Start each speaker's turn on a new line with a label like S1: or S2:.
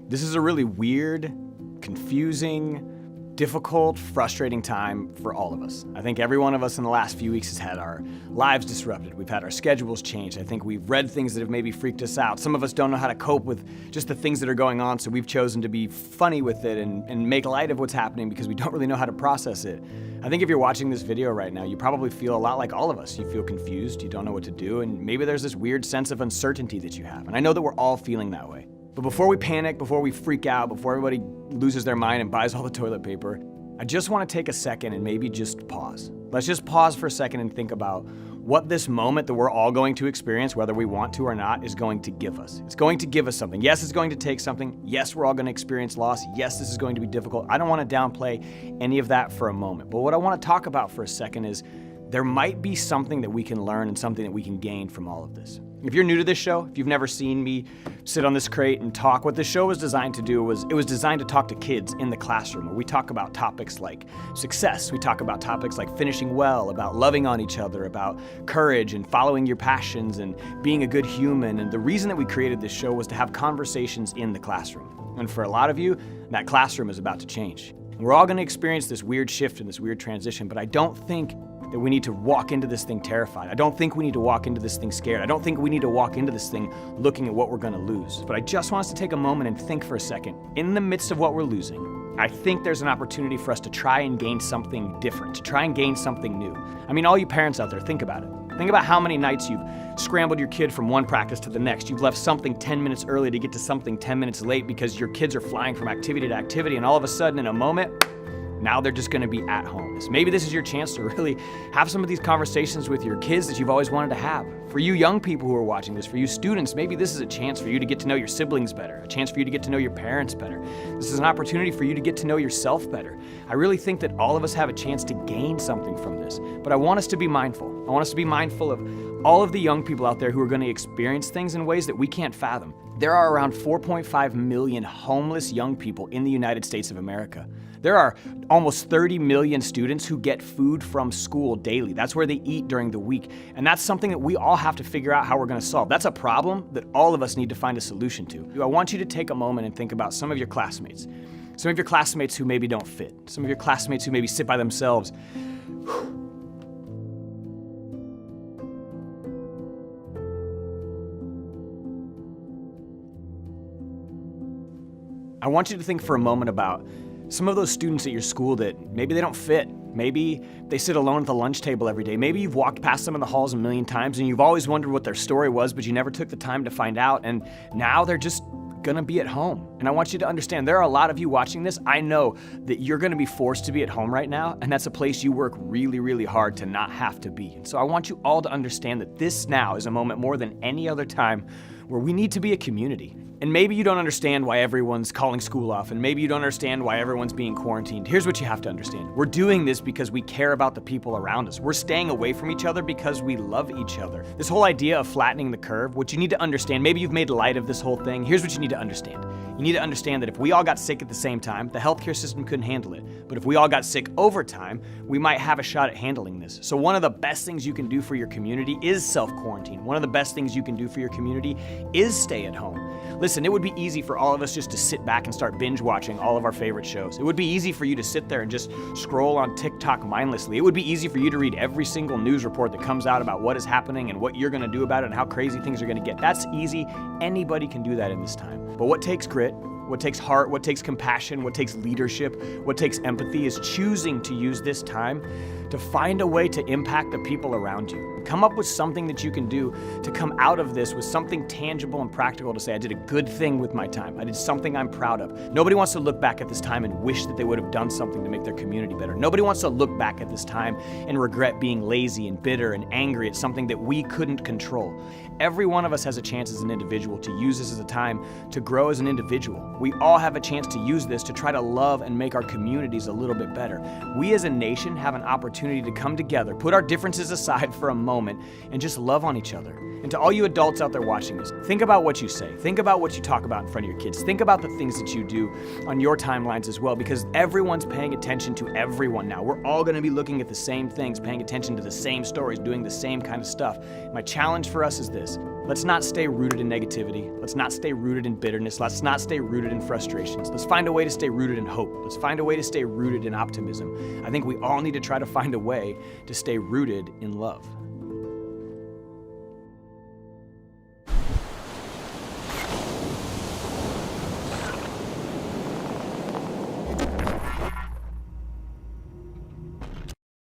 S1: This is a really weird, confusing, difficult, frustrating time for all of us. I think every one of us in the last few weeks has had our lives disrupted. We've had our schedules changed. I think we've read things that have maybe freaked us out. Some of us don't know how to cope with just the things that are going on, so we've chosen to be funny with it and make light of what's happening because we don't really know how to process it. I think if you're watching this video right now, you probably feel a lot like all of us. You feel confused, you don't know what to do, and maybe there's this weird sense of uncertainty that you have. And I know that we're all feeling that way. But before we panic, before we freak out, before everybody loses their mind and buys all the toilet paper, I just want to take a second and maybe just pause. Let's just pause for a second and think about what this moment that we're all going to experience, whether we want to or not, is going to give us. It's going to give us something. Yes, it's going to take something. Yes, we're all going to experience loss. Yes, this is going to be difficult. I don't want to downplay any of that for a moment. But what I want to talk about for a second is there might be something that we can learn and something that we can gain from all of this. If you're new to this show, if you've never seen me sit on this crate and talk, what this show was designed to do was, it was designed to talk to kids in the classroom, where we talk about topics like success, we talk about topics like finishing well, about loving on each other, about courage and following your passions and being a good human. And the reason that we created this show was to have conversations in the classroom. And for a lot of you, that classroom is about to change. We're all going to experience this weird shift and this weird transition, but I don't think that we need to walk into this thing terrified. I don't think we need to walk into this thing scared. I don't think we need to walk into this thing looking at what we're gonna lose. But I just want us to take a moment and think for a second. In the midst of what we're losing, I think there's an opportunity for us to try and gain something different, to try and gain something new. I mean, all you parents out there, think about it. Think about how many nights you've scrambled your kid from one practice to the next. You've left something 10 minutes early to get to something 10 minutes late because your kids are flying from activity to activity, and all of a sudden, in a moment, now they're just gonna be at home. So maybe this is your chance to really have some of these conversations with your kids that you've always wanted to have. For you young people who are watching this, for you students, maybe this is a chance for you to get to know your siblings better, a chance for you to get to know your parents better. This is an opportunity for you to get to know yourself better. I really think that all of us have a chance to gain something from this, but I want us to be mindful. I want us to be mindful of all of the young people out there who are gonna experience things in ways that we can't fathom. There are around 4.5 million homeless young people in the United States of America. There are almost 30 million students who get food from school daily. That's where they eat during the week. And that's something that we all have to figure out how we're gonna solve. That's a problem that all of us need to find a solution to. I want you to take a moment and think about some of your classmates. Some of your classmates who maybe don't fit. Some of your classmates who maybe sit by themselves. I want you to think for a moment about some of those students at your school that maybe they don't fit. Maybe they sit alone at the lunch table every day. Maybe you've walked past them in the halls a million times and you've always wondered what their story was, but you never took the time to find out, and now they're just gonna be at home. And I want you to understand, there are a lot of you watching this. I know that you're gonna be forced to be at home right now, and that's a place you work really, really hard to not have to be. And so I want you all to understand that this now is a moment more than any other time where we need to be a community. And maybe you don't understand why everyone's calling school off, and maybe you don't understand why everyone's being quarantined. Here's what you have to understand. We're doing this because we care about the people around us. We're staying away from each other because we love each other. This whole idea of flattening the curve, what you need to understand, maybe you've made light of this whole thing. Here's what you need to understand. You need to understand that if we all got sick at the same time, the healthcare system couldn't handle it. But if we all got sick over time, we might have a shot at handling this. So one of the best things you can do for your community is self-quarantine. One of the best things you can do for your community is stay at home. Listen, it would be easy for all of us just to sit back and start binge watching all of our favorite shows. It would be easy for you to sit there and just scroll on TikTok mindlessly. It would be easy for you to read every single news report that comes out about what is happening and what you're gonna do about it and how crazy things are gonna get. That's easy. Anybody can do that in this time. But what takes grit, what takes heart, what takes compassion, what takes leadership, what takes empathy is choosing to use this time to find a way to impact the people around you. Come up with something that you can do to come out of this with something tangible and practical to say, I did a good thing with my time. I did something I'm proud of. Nobody wants to look back at this time and wish that they would have done something to make their community better. Nobody wants to look back at this time and regret being lazy and bitter and angry at something that we couldn't control. Every one of us has a chance as an individual to use this as a time to grow as an individual. We all have a chance to use this to try to love and make our communities a little bit better. We as a nation have an opportunity to come together, put our differences aside for a moment, and just love on each other. And to all you adults out there watching this, think about what you say. Think about what you talk about in front of your kids. Think about the things that you do on your timelines as well, because everyone's paying attention to everyone now. We're all gonna be looking at the same things, paying attention to the same stories, doing the same kind of stuff. My challenge for us is this: Let's not stay rooted in negativity. Let's not stay rooted in bitterness. Let's not stay rooted in frustrations. Let's find a way to stay rooted in hope. Let's find a way to stay rooted in optimism. I think we all need to try to find a way to stay rooted in love.